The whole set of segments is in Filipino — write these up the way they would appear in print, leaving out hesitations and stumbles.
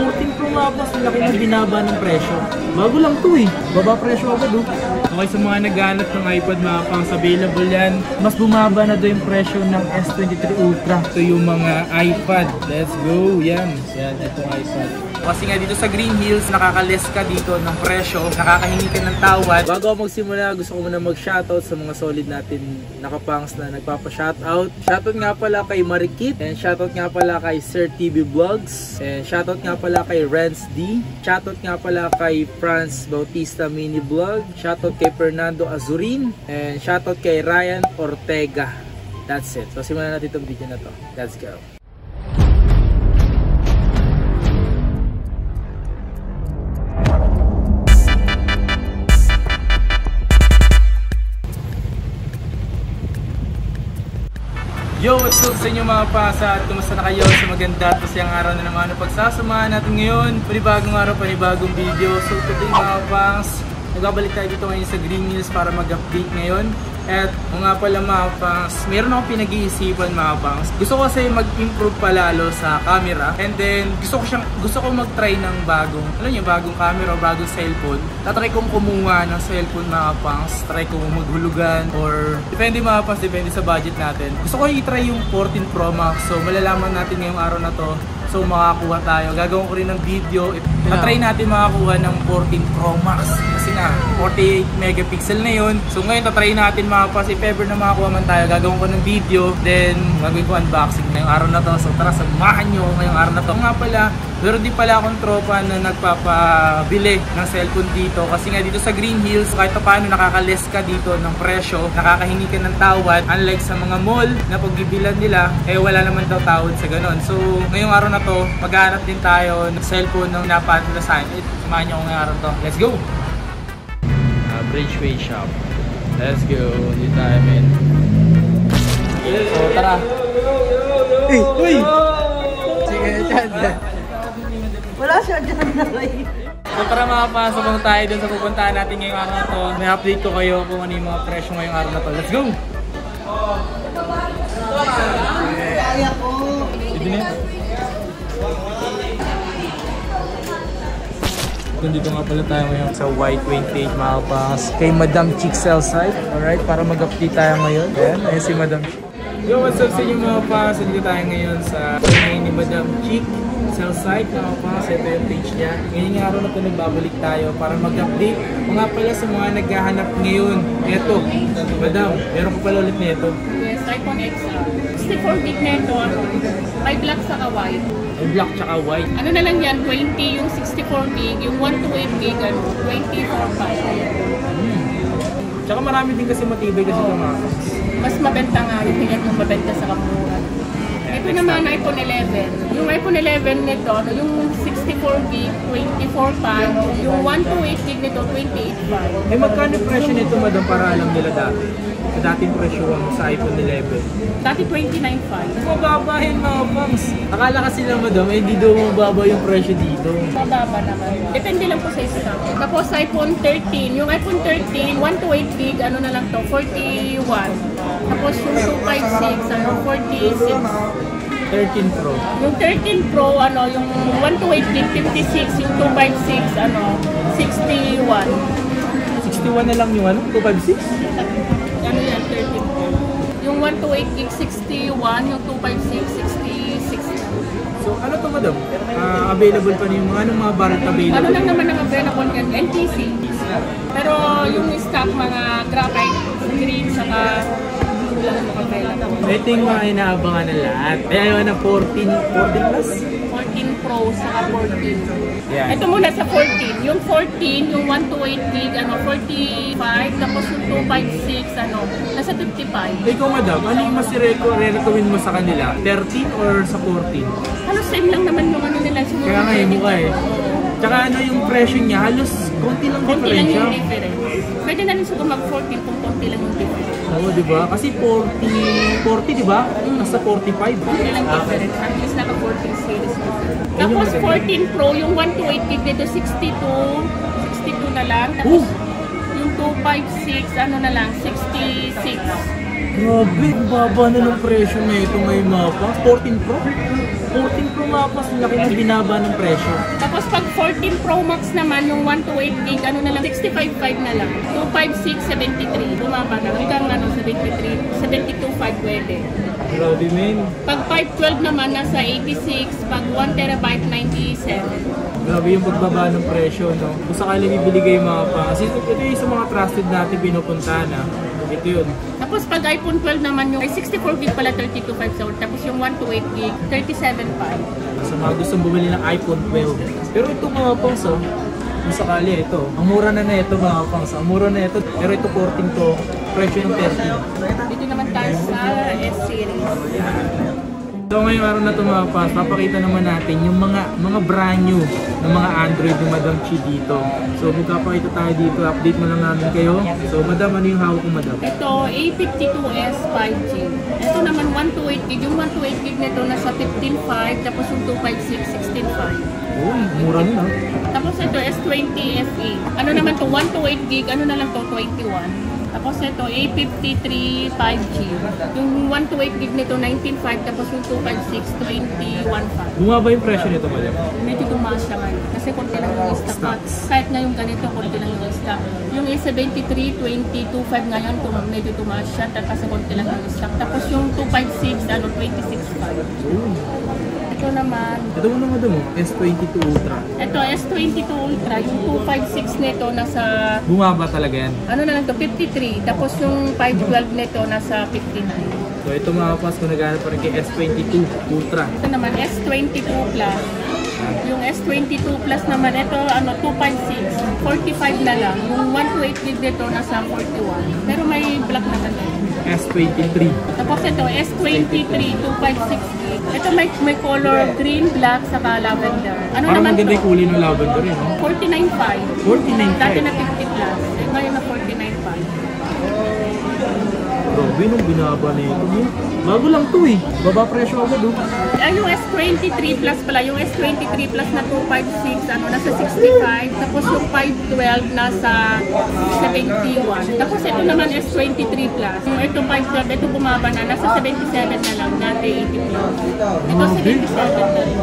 14 Pro nga pa, laki na binaba ng presyo. Bago lang to eh. Baba presyo agad oh. Okay, sa mga naghanap ng iPad mga pangs, available yan. Mas bumaba na doon yung presyo ng S23 Ultra. Ito yung mga iPad. Let's go. Yan. Yan, itong iPad. Kasi nga dito sa Green Hills, nakaka-less ka dito ng presyo, nakakahingi ka ng tawad. Bago ako magsimula, gusto ko muna mag-shoutout sa mga solid natin nakapangs na nagpapa-shoutout. Shoutout nga pala kay Marikit, and shoutout nga pala kay Sir TV Vlogs, and shoutout nga pala kay Renz D, shoutout nga pala kay Franz Bautista Mini Vlog, shoutout kay Fernando Azurin, and shoutout kay Ryan Ortega. That's it. So simulan natin itong video na to. Let's go. Yo, what's up sa inyo mga pasa? At kumusta na kayo sa maganda at masayang araw na naman na pagsasamahan natin ngayon? Panibagong araw, panibagong video. So today mga pangs, nagbabalik tayo dito ngayon sa Green Hills para mag-update ngayon. At nga pala mga pangs, meron akong pinag-iisipan mga pangs. Gusto ko kasi mag-improve palalo sa camera. And then gusto ko mag-try ng bagong camera o bagong cellphone. Tatry kong kumuha ng cellphone mga pangs. Try kong maghulugan or depende mga pangs, depende sa budget natin. Gusto ko i-try yung 14 Pro Max. So malalaman natin ngayong araw na to. So makakuha tayo. Gagawin ko rin ng video. Tatry natin makakuha ng 14 Pro Max. Kasi nga, 48 megapixel na yun. So ngayon tatry natin mga pas. If ever na makakuha man tayo, gagawin ko ng video. Then gagawin ko unboxing ngayong araw na to. So tara, samahan nyo ngayong araw na to. Nga pala, meron din pala akong tropa na nagpapabili ng cellphone dito. Kasi nga dito sa Green Hills, kahit paano nakaka-less ka dito ng presyo, nakakahingi ka ng tawad. Unlike sa mga mall na pagbibilan nila, eh wala naman daw tawad sa ganon. So ngayong araw na to, maghanap din tayo ng cellphone ng napatunasan. Samahan nyo ko ngayong araw to. Let's go! Bridgeway Shop. Let's go. Dito tayo, men. So tara. Uy! Sige, dyan. Wala siya dyan na rin. So para makapasok lang tayo dun sa pupuntahan natin ngayong araw na to. May update ko kayo kung ano yung mga presyo ngayong araw na to. Let's go! Kaya ko. Dito nga pala tayo ngayon sa Y28 Malpas kay Madam Chick Cell Site. Alright, para mag-update tayo ngayon. Ayan si Madam Chick. Yo, what's up sa inyo mga pas? Dito tayo ngayon sa ngayon ni Madam Chick Cell Site mga pas. Ito yung page niya. Ngayong araw na ito nagbabalik tayo para mag-update. O nga pala sa mga naghahanap ngayon. Eto, Madam, meron ko pala ulit na ito. Yes, iPhone XR. 64 gig na ito. May black saka white. May black tsaka white. Ano na lang yan, 20 yung 64 gig, yung 128 gig, 24/5. Tsaka marami din kasi matibay kasi ito mga pas. Mas mabenta nga, yung mabenta sa kamuran. Ito naman iPhone 11. Yung iPhone 11 nito, yung 64 gig, 24/5. Yung 128 gig nito, 28/5. Eh magkano presyo nito madam para alam nila dati? Sa dating presyo sa iPhone 11. Dati 29/5. Mababahin mga pangs. Akala kasi lang madam, hindi daw mababa yung presyo dito. Mababa naman. Depende lang po sa stock. Tapos iPhone 13. Yung iPhone 13, 128 gig, ano na lang to, 41. Tapos yung 256, 46. 13 Pro. Yung 13 Pro, yung 128 gig, 56. Yung 256, 61. 61 na lang yung 256? Ano yan, 13 Pro. Yung 128 gig, 61. Yung 256, 66. So ano to madam? Available pa niyo mga mga variant available? Ano lang naman ang available yan? NTC. Pero yung stock, mga graphite, green, saka blue lang ang available. Ito yung mga inaabangan na lahat. Kaya yung 14 plus? 14 Pro, saka 14. Yeah. Ito muna sa 14. Yung 14, yung 128 gig, 45. Tapos yung 256, nasa 55. Ikaw madam, ano yung mas re-recommend mo sa kanila? 13 or sa 14? Halos same lang naman yung nila. Kaya nga yung mukha eh. Tsaka yung presyo niya, halos konti lang konti lang diferensya. yung difference. Pwede na rin siguro mag-14 kung konti lang yung difference. Oo, diba? Kasi 40 diba? Nasa 45. Konti lang difference. At least naka-14 series. Tapos 14 Pro, yung 128 gig dito, 62 na lang. Tapos yung 256, na lang, 66. Grabe, baba na ng presyo na ito may mapa. 14 Pro? 14 Pro mga pas, laki na binaba ng presyo. Tapos pag 14 Pro Max naman, yung 128 gig, ano na lang, 65.5 na lang. 256, 73. Bumaba na. Hanggang 73, 72.5 pwede. Grabe men. Pag 512 naman, nasa 86. Pag 1 terabyte, 97. Grabe yung pagbaba ng presyo, no? Kung sakali bibili kayo mga pa, kasi ito yung sa mga trusted natin pinupuntahan, ha? Ito yun. Tapos pag iPhone 12 naman, yung 64 gig pala 32.5 sa tapos yung 128 gig 37.5. Sa mga gustong bumili ng iPhone 12. Pero ito mga pangs, oh, kung sakali ito, ang mura na ito mga pangs, ang mura na ito. Pero ito 14 to, presyo ng 13. Dito naman tayo sa S-Series. So ngayong araw na ito mga pas, papakita naman natin yung mga brand new ng mga Android ni Madam Chi dito. So magpapakita tayo dito, update mo lang namin kayo. So Madam, ano yung hawak ko Madam? Ito, A52s 5G. Ito naman 128 gig. Yung 128 gig nito nasa 15.5, tapos yung 256, 16.5. Uy, mura nila. Tapos ito, S20 FE. Ano naman to 128 gig, ano na lang to 21. Tapos ito, A53 5G. Yung 128 gig nito, 19.5. Tapos yung 256, 21.5. Bumaba yung presyo nito, Madam? Medyo tumaas siya ngayon. Kasi konti lang yung stock. Kahit na yung ganito, konti lang yung stock. Yung A73, 20.25 ngayon, medyo tumaas siya. Kasi konti lang yung stock. Tapos yung 256, 26.5. Ito naman. Ito mo naman Madam, S22 Ultra. Ito, S22 Ultra. Yung 256 nito, nasa... Bumaba talaga yan. Ano na lang to 53. Tapos yung 512 nito, nasa 59. So ito mga pas, kung naghanap pa rin kay S22 Ultra. Ito naman, S22 Plus. Yung S22 Plus naman, ito, 256. 45 na lang. Yung 128 gig nito, nasa 41. Pero may black na talaga. S23. Tapos ito, S23, 256 gig. Ito may color green, black, saka lavender. Ano Parang naman maganda to? yung kulay ng lavender eh, no? 49.5. 49.5. Dati na 50 plus. Ngayon na 49.5. Grabe nung binaba na ito. Bago lang to eh. Baba presyo agad oh. Ay, yung S23 plus pala. Yung S23 plus na 256, nasa 65. Tapos yung 512 nasa 71. Tapos ito naman S23 plus. Yung ito 512, ito bumaba na. Nasa 77 na lang. Dati 80 plus. Ito 77 na rin.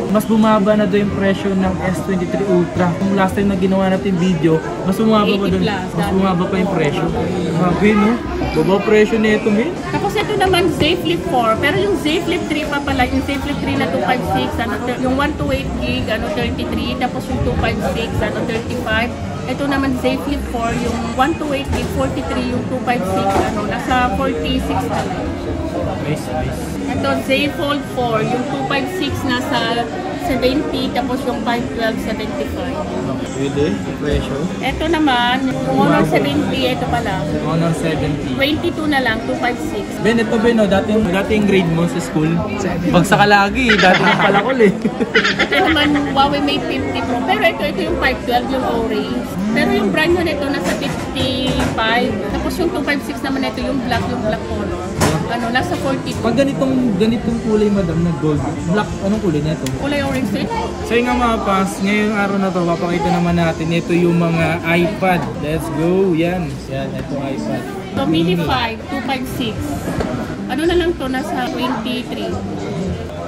Mas bumaba na doon yung presyo ng S23 Ultra. Kung last time na ginawa natin video, mas bumaba pa 80 doon. plus, Mas dati. bumaba pa yung presyo. Grabe no? Baba presyo na ito men. Tapos ito naman Z Flip 4. Pero yung Z Flip 3 pa pala. Yung Z Flip 3 na 256. Yung 128 gig, 33. Tapos yung 256, 35. Ito naman Z Flip 4. Yung 128 gig, 43. Yung 256, nasa 46 na lang. Nice, nice. Ito, Z Fold 4, yung 256 nasa 70, tapos yung 512, 75. Pwede, presyo. Ito naman, yung Honor 70, ito pala. Honor 70. 22 na lang, 256. Ben, ito Ben, no? dati yung grade mo sa school. Bagsak ka lagi, dati yung palakol eh. Ito naman, Huawei Mate 50 Pro. Pero ito yung 512, yung orange. Pero yung brand nyo nito nasa 55. Tapos yung 256 naman ito, yung black color. Nasa 42. Pag ganitong kulay madam na gold, black, anong kulay na ito? Kulay orange din. So yung nga mga pas, ngayong araw na to, papakita naman natin, ito yung mga iPad. Let's go, yan. Yan, ito iPad. So, Mini 5, 256. Ano na lang to, nasa 23.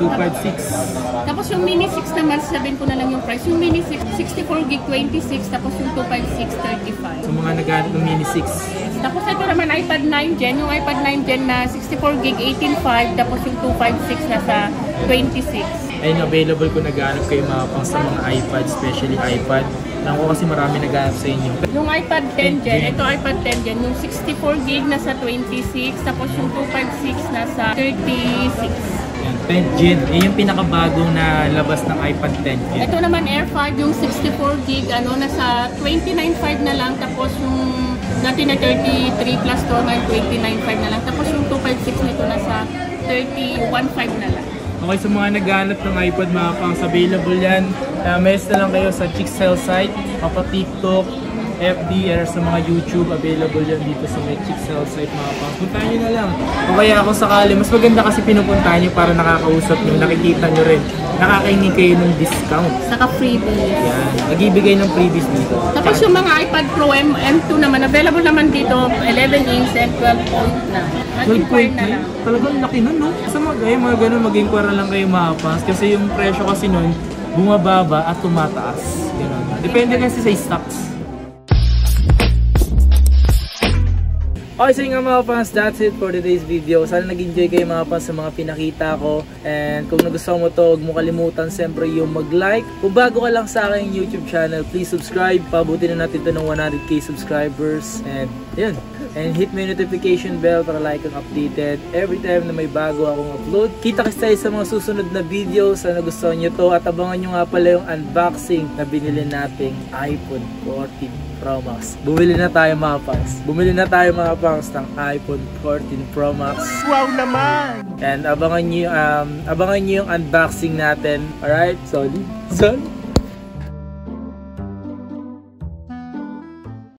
256. Tapos yung Mini 6 naman, sabihin ko na lang yung price. Yung Mini 6, 64 gig 26, tapos yung 256, 35. So mga naghanap ng Mini 6. Tapos ito naman iPad 9 Gen, yung iPad 9 Gen na 64 gig 18.5, tapos yung 256 nasa 26. Ayun, available ko naghanap kayo mga pang sa mga iPad, especially iPad. Alam ko kasi marami naghanap sa inyo. Yung iPad 10 Gen, ito iPad 10 Gen, yung 64 gig nasa 26, tapos yung 256 nasa 36. Yan, 10 Gen. Yung pinakabagong na labas ng iPad 10 Gen. Ito naman Air 5, yung 64 gig, nasa 29.5 na lang, tapos yung dati na 33 plus to, ngayon 29.5 na lang, tapos yung 256 nito nasa 31.5 na lang. Okay, sa mga naghanap ng iPad, mga pangs, available yan. Message na lang kayo sa Chixel site, Papa TikTok, FB or sa mga YouTube, available yan dito sa may Chixel site mga pangs. Puntahan nyo na lang. O kaya kung sakali, mas maganda kasi pinupuntahan nyo para nakakausap nyo, nakikita nyo rin. Nakakaingin kayo ng discount. Saka freebies. Yan, nagbibigay ng freebies dito. Tapos yung mga iPad Pro M2 naman, available naman dito, 11 inch and 12.9. 12.9? Talagang laki nun, no? Sa mga ganun, mag-inquire lang kayo mga pangs. Kasi yung presyo kasi nun, bumababa at tumataas. Ganun. Depende kasi sa stocks. Okay, so nga mga fans, that's it for today's video. Sana nag-enjoy kayo mga fans sa mga pinakita ko. And kung nagustuhan mo to, huwag mo kalimutan siyempre yung mag-like. Kung bago ka lang sa aking YouTube channel, please subscribe. Pabutin na natin ito ng 100k subscribers. And yun. And hit mo yung notification bell para like kang updated every time na may bago akong upload. Kita-kits tayo sa mga susunod na video. Sana gustuhan nyo to. At abangan nyo nga pala yung unboxing na binili nating iPhone 14 Pro Max. Bumili na tayo mga pangs. Bumili na tayo mga pangs ng iPhone 14 Pro Max. Wow naman! And abangan nyo yung unboxing natin. Alright? Solid?